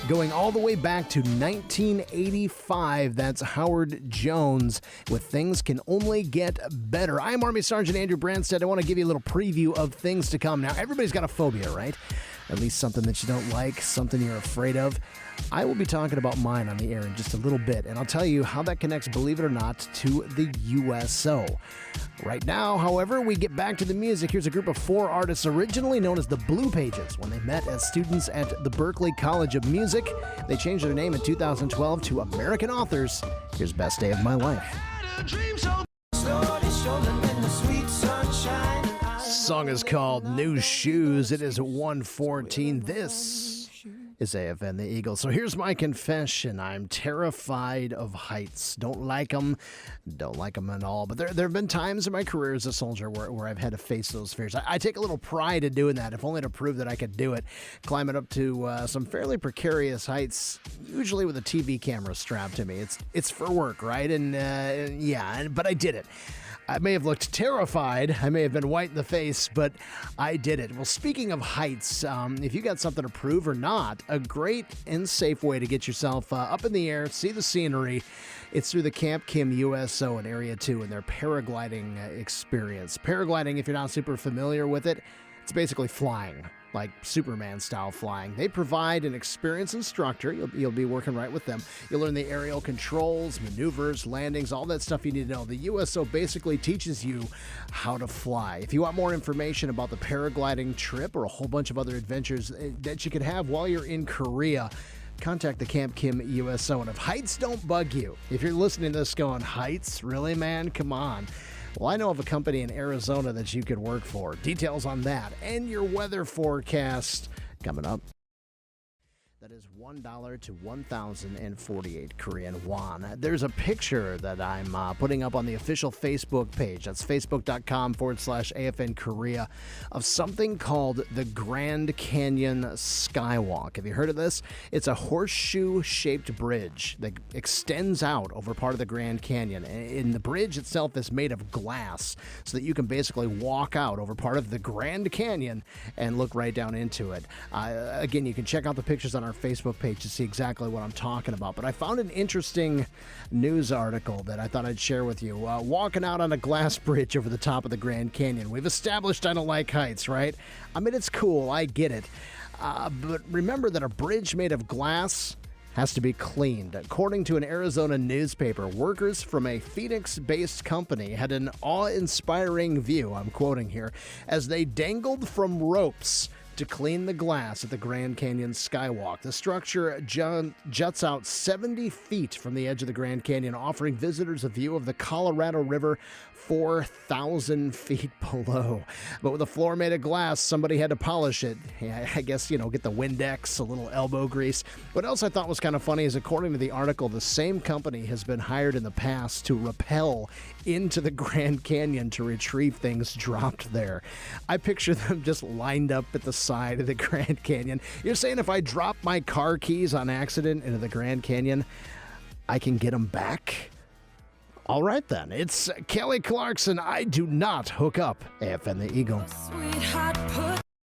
Going all the way back to 1985, that's Howard Jones with Things Can Only Get Better. I'm Army Sergeant Andrew Branstad. I want to give you a little preview of things to come. Now, everybody's got a phobia, right? At least something that you don't like, something you're afraid of. I will be talking about mine on the air in just a little bit, and I'll tell you how that connects, believe it or not, to the USO. Right now, however, we get back to the music. Here's a group of 4 artists originally known as the Blue Pages. When they met as students at the Berklee College of Music, they changed their name in 2012 to American Authors. Here's Best Day of My Life. Song is called New Shoes. It is 1:14. This is AFN the Eagle. So here's my confession. I'm terrified of heights. Don't like them at all. But there have been times in my career as a soldier where I've had to face those fears. I take a little pride in doing that, if only to prove that I could do it. Climbing up to some fairly precarious heights, usually with a TV camera strapped to me. It's for work, right? But I did it. I may have looked terrified. I may have been white in the face, but I did it. Well, speaking of heights, if you got something to prove or not, a great and safe way to get yourself up in the air, see the scenery, it's through the Camp Kim USO in Area 2 and their paragliding experience. Paragliding, if you're not super familiar with it, it's basically flying, like Superman-style flying. They provide an experienced instructor. You'll be working right with them. You'll learn the aerial controls, maneuvers, landings, all that stuff you need to know. The USO basically teaches you how to fly. If you want more information about the paragliding trip or a whole bunch of other adventures that you could have while you're in Korea, contact the Camp Kim USO. And if heights don't bug you, if you're listening to this going, heights? Really, man? Come on. Well, I know of a company in Arizona that you could work for. Details on that and your weather forecast coming up. That is $1 to 1,048 Korean won. There's a picture that I'm putting up on the official Facebook page. That's facebook.com/AFN Korea of something called the Grand Canyon Skywalk. Have you heard of this? It's a horseshoe-shaped bridge that extends out over part of the Grand Canyon. And the bridge itself is made of glass so that you can basically walk out over part of the Grand Canyon and look right down into it. Again, you can check out the pictures on our Facebook page to see exactly what I'm talking about. But I found an interesting news article that I thought I'd share with you. Walking out on a glass bridge over the top of the Grand Canyon. We've established I don't like heights, right? I mean, it's cool. I get it. But remember that a bridge made of glass has to be cleaned. According to an Arizona newspaper, workers from a Phoenix-based company had an awe-inspiring view, I'm quoting here, as they dangled from ropes to clean the glass at the Grand Canyon Skywalk. The structure juts out 70 feet from the edge of the Grand Canyon, offering visitors a view of the Colorado River 4,000 feet below. But with a floor made of glass, somebody had to polish it. I guess, get the Windex, a little elbow grease. What else I thought was kind of funny is, according to the article, the same company has been hired in the past to rappel into the Grand Canyon to retrieve things dropped there. I picture them just lined up at the side of the Grand Canyon. You're saying if I drop my car keys on accident into the Grand Canyon, I can get them back? All right, then. It's Kelly Clarkson. I do not hook up. AFN the Eagle. Sweetheart, put